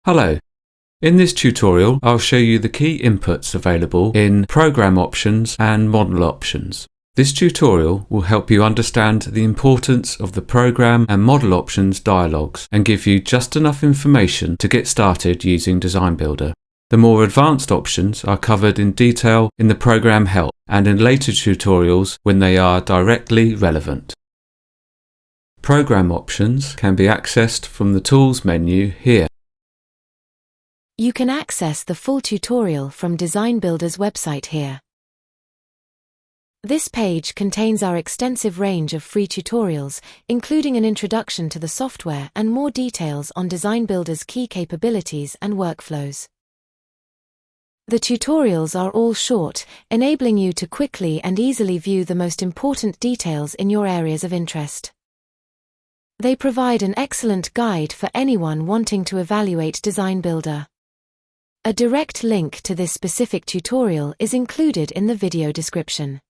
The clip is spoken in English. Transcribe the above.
Hello. In this tutorial, I'll show you the key inputs available in Program Options and Model Options. This tutorial will help you understand the importance of the Program and Model Options dialogues and give you just enough information to get started using Designbuilder. The more advanced options are covered in detail in the Program Help and in later tutorials when they are directly relevant. Program Options can be accessed from the Tools menu here. You can access the full tutorial from Designbuilder's website here. This page contains our extensive range of free tutorials, including an introduction to the software and more details on Designbuilder's key capabilities and workflows. The tutorials are all short, enabling you to quickly and easily view the most important details in your areas of interest. They provide an excellent guide for anyone wanting to evaluate Designbuilder. A direct link to this specific tutorial is included in the video description.